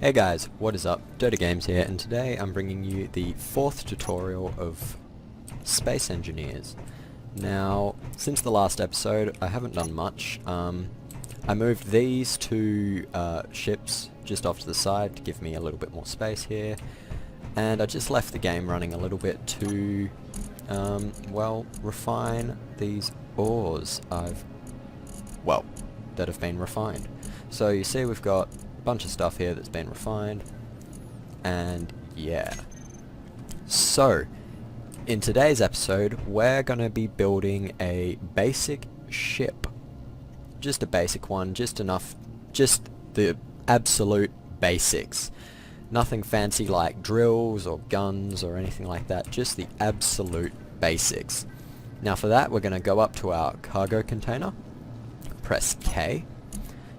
Hey guys, what is up? Doda Games here, and today I'm bringing you the 4th tutorial of Space Engineers. Now, since the last episode, I haven't done much. I moved these two ships just off to the side to give me a little bit more space here, and I just left the game running a little bit to, well, refine these ores that have been refined. So you see we've got bunch of stuff here that's been refined, and yeah. So in today's episode we're gonna be building a basic ship, just a basic one, just the absolute basics, nothing fancy like drills or guns or anything like that, just the absolute basics. Now for that we're gonna go up to our cargo container, press K,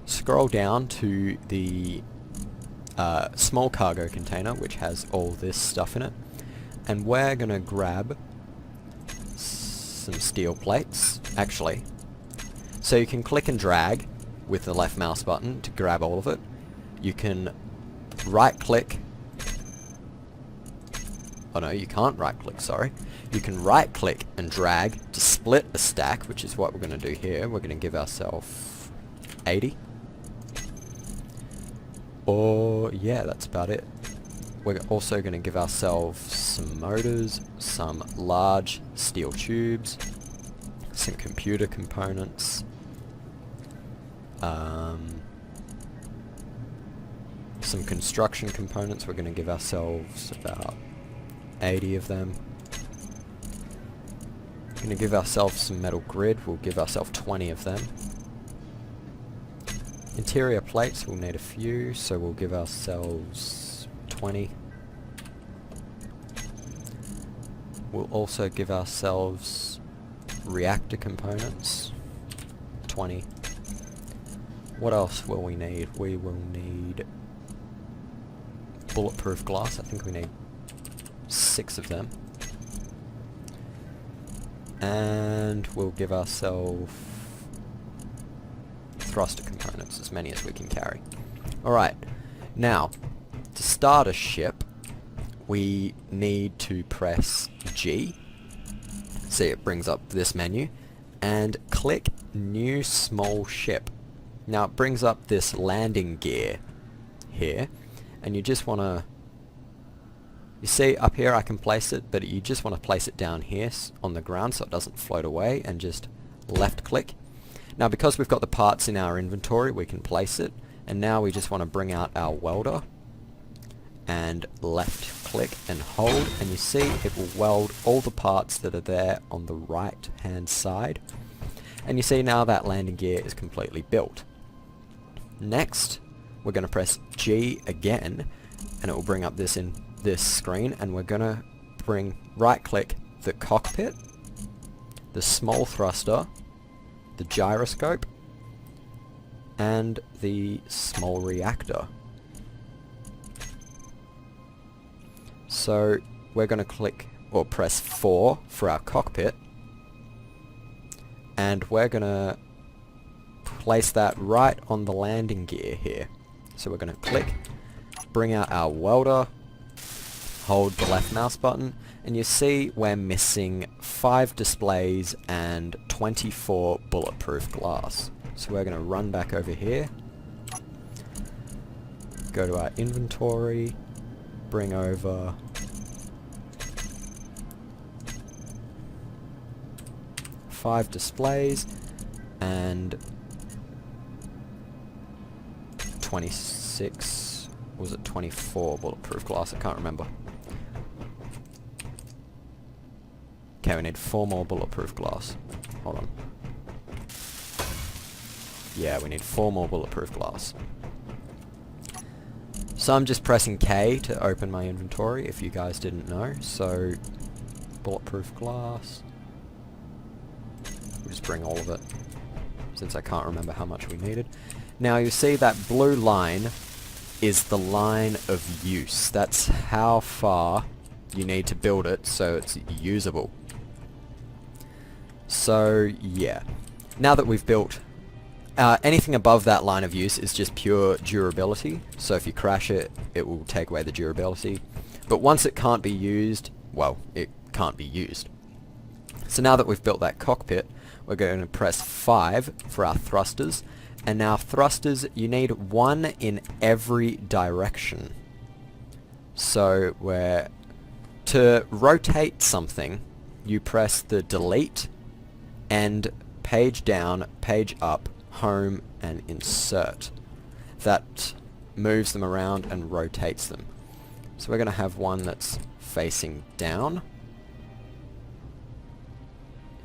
scroll down to the small cargo container which has all this stuff in it, and we're gonna grab some steel plates, actually. So you can click and drag with the left mouse button to grab all of it. You can right click, oh no, you can't right click, sorry. You can right click and drag to split a stack, which is what we're gonna do here. We're gonna give ourselves 80. Or, yeah, that's about it. We're also going to give ourselves some motors, some large steel tubes, some computer components, some construction components. We're going to give ourselves about 80 of them. We're going to give ourselves some metal grid. We'll give ourselves 20 of them. Interior plates, we'll need a few, so we'll give ourselves 20. We'll also give ourselves reactor components, 20. What else will we need? We will need bulletproof glass. I think we need 6 of them. And we'll give ourselves thruster components, as many as we can carry. Alright, now to start a ship we need to press G, see it brings up this menu, and click new small ship. Now it brings up this landing gear here, and you just want to, you see up here I can place it, but you just want to place it down here on the ground so it doesn't float away, and just left click. Now because we've got the parts in our inventory we can place it, and now we just want to bring out our welder and left click and hold, and you see it will weld all the parts that are there on the right hand side, and you see now that landing gear is completely built. Next we're going to press G again and it will bring up this screen, and we're going to right click the cockpit, the small thruster, the gyroscope, and the small reactor. So we're going to click or press 4 for our cockpit, and we're going to place that right on the landing gear here. So we're going to click, bring out our welder, hold the left mouse button, and you see we're missing 5 displays and 24 bulletproof glass. So we're going to run back over here, go to our inventory, bring over five displays and 26, was it 24 bulletproof glass? I can't remember. Okay, we need 4 more bulletproof glass. Hold on. Yeah, we need 4 more bulletproof glass. So I'm just pressing K to open my inventory, if you guys didn't know. So, bulletproof glass. We'll just bring all of it, since I can't remember how much we needed. Now you see that blue line is the line of use. That's how far you need to build it so it's usable. So yeah, now that we've built Anything above that line of use is just pure durability, so if you crash it, it will take away the durability. But once it can't be used, well, it can't be used. So now that we've built that cockpit, we're going to press 5 for our thrusters. And now thrusters, you need 1 in every direction. So to rotate something, you press the delete and page down, page up, home and insert. That moves them around and rotates them. So we're going to have one that's facing down.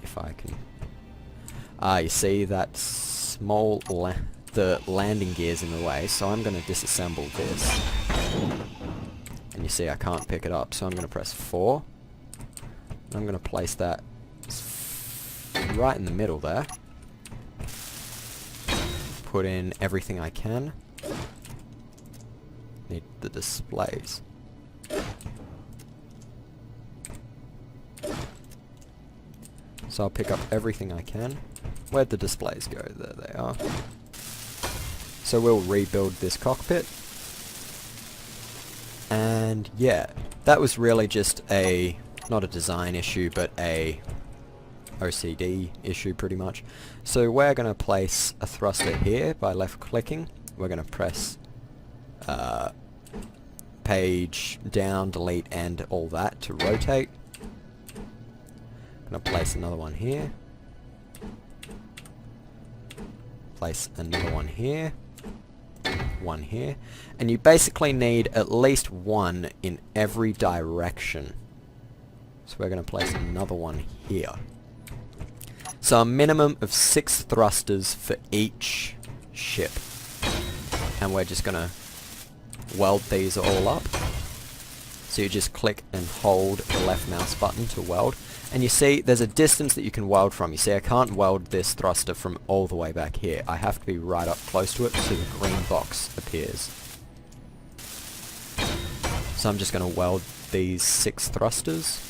If I can... you see that small... the landing gear's in the way, so I'm going to disassemble this. And you see I can't pick it up, so I'm going to press 4. I'm going to place that right in the middle there. Put in everything I can. Need the displays. So I'll pick up everything I can. Where'd the displays go? There they are. So we'll rebuild this cockpit. And yeah, that was really just not a design issue, but a OCD issue pretty much. So we're going to place a thruster here by left clicking. We're going to press page down, delete, and all that to rotate. I'm going to place another one here. Place another one here. One here. And you basically need at least 1 in every direction. So we're going to place another one here. So a minimum of 6 thrusters for each ship. And we're just going to weld these all up. So you just click and hold the left mouse button to weld. And you see there's a distance that you can weld from. You see I can't weld this thruster from all the way back here. I have to be right up close to it so the green box appears. So I'm just going to weld these 6 thrusters.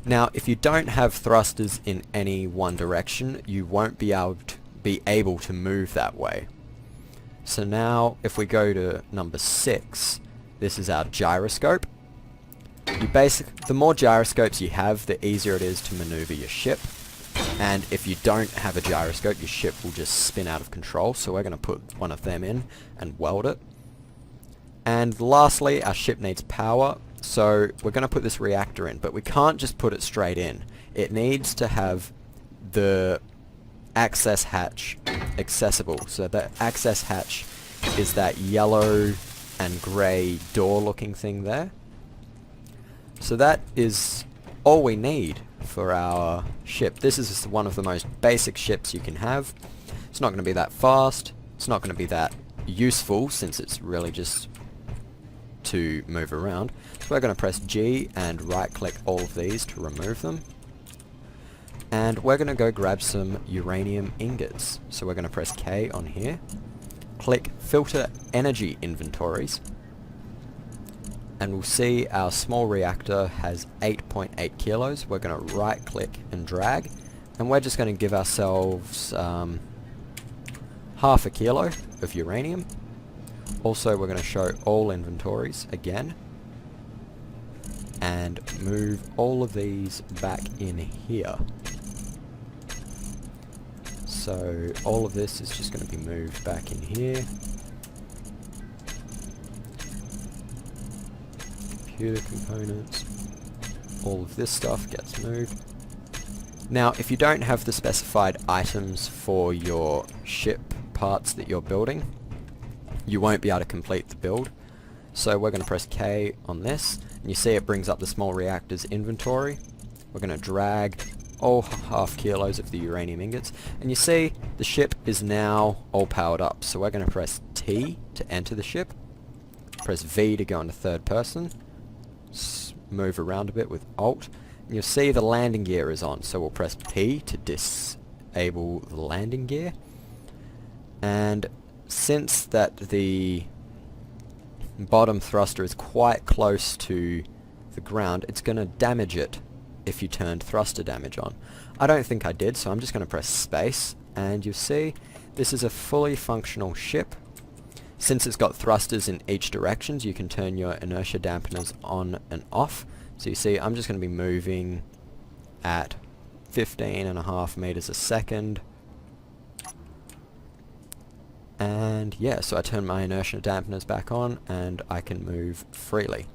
Now if you don't have thrusters in any one direction, you won't be able to move that way. So now if we go to number 6, this is our gyroscope. The more gyroscopes you have, the easier it is to maneuver your ship. And if you don't have a gyroscope, your ship will just spin out of control. So we're going to put one of them in and weld it. And lastly, our ship needs power. So we're going to put this reactor in, but we can't just put it straight in. It needs to have the access hatch accessible. So the access hatch is that yellow and grey door looking thing there. So that is all we need for our ship. This is one of the most basic ships you can have. It's not going to be that fast. It's not going to be that useful since it's really just to move around. So we're going to press G and right click all of these to remove them. And we're going to go grab some uranium ingots. So we're going to press K on here. Click filter energy inventories. And we'll see our small reactor has 8.8 kilos. We're going to right click and drag. And we're just going to give ourselves half a kilo of uranium. Also we're going to show all inventories again. And move all of these back in here. So all of this is just going to be moved back in here. Computer components. All of this stuff gets moved. Now if you don't have the specified items for your ship parts that you're building, you won't be able to complete the build. So we're going to press K on this, and you see it brings up the small reactor's inventory. We're going to drag all half kilos of the uranium ingots, and you see the ship is now all powered up. So we're going to press T to enter the ship, press V to go into third person, move around a bit with Alt, and you'll see the landing gear is on. So we'll press P to disable the landing gear, and since that the bottom thruster is quite close to the ground, it's going to damage it if you turned thruster damage on. I don't think I did, so I'm just going to press space, and you see this is a fully functional ship. Since it's got thrusters in each direction, you can turn your inertia dampeners on and off. So you see I'm just going to be moving at 15.5 meters a second. And yeah, so I turn my inertia dampeners back on and I can move freely.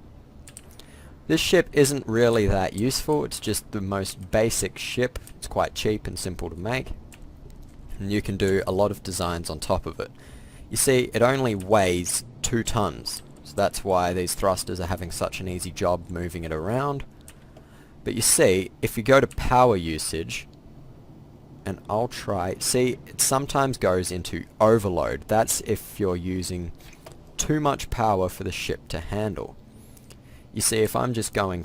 This ship isn't really that useful, it's just the most basic ship. It's quite cheap and simple to make, and you can do a lot of designs on top of it. You see, it only weighs 2 tons, so that's why these thrusters are having such an easy job moving it around. But you see, if you go to power usage, and I'll try, see, it sometimes goes into overload. That's if you're using too much power for the ship to handle. You see, if I'm just going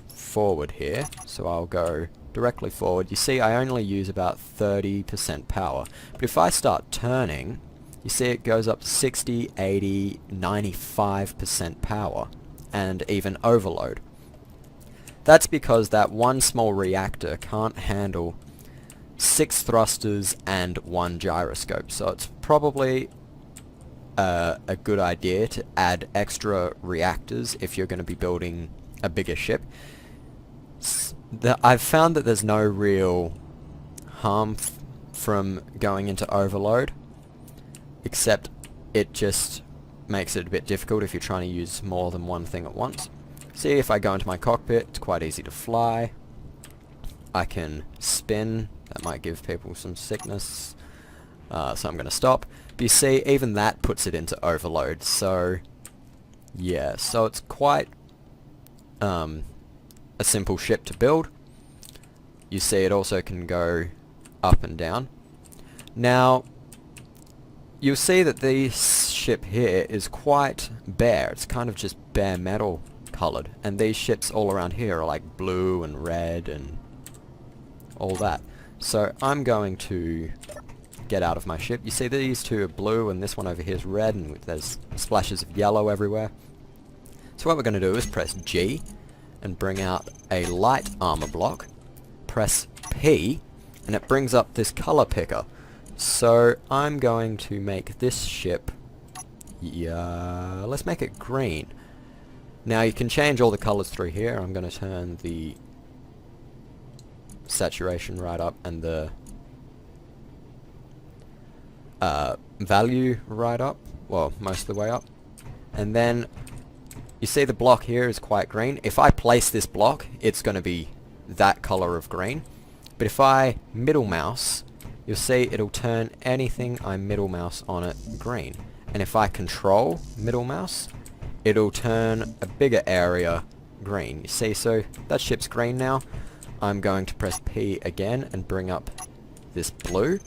forward here, so I'll go directly forward, you see I only use about 30% power. But if I start turning, you see it goes up to 60, 80, 95% power, and even overload. That's because that one small reactor can't handle 6 thrusters and 1 gyroscope, so it's probably a good idea to add extra reactors if you're going to be building a bigger ship. I've found that there's no real harm from going into overload, except it just makes it a bit difficult if you're trying to use more than one thing at once. See, if I go into my cockpit, it's quite easy to fly. I can spin. That might give people some sickness, so I'm going to stop. But you see, even that puts it into overload, so yeah, so it's quite a simple ship to build. You see it also can go up and down. Now, you'll see that this ship here is quite bare. It's kind of just bare metal coloured, and these ships all around here are like blue and red and all that. So I'm going to get out of my ship. You see these two are blue and this one over here is red, and there's splashes of yellow everywhere. So what we're going to do is press G and bring out a light armor block. Press P and it brings up this color picker. So I'm going to make this ship, let's make it green. Now you can change all the colors through here. I'm going to turn the saturation right up and the value right up, well, most of the way up. And then you see the block here is quite green. If I place this block, it's going to be that color of green. But if I middle mouse, you'll see it'll turn anything I middle mouse on it green. And if I control middle mouse, it'll turn a bigger area green. You see, so that ship's green now. I'm going to press P again and bring up this blue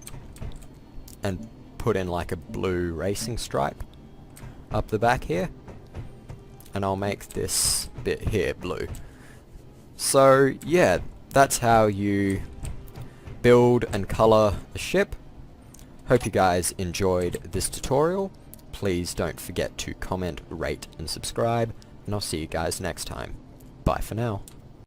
and put in like a blue racing stripe up the back here, and I'll make this bit here blue. So yeah, that's how you build and color a ship. Hope you guys enjoyed this tutorial. Please don't forget to comment, rate and subscribe, and I'll see you guys next time. Bye for now.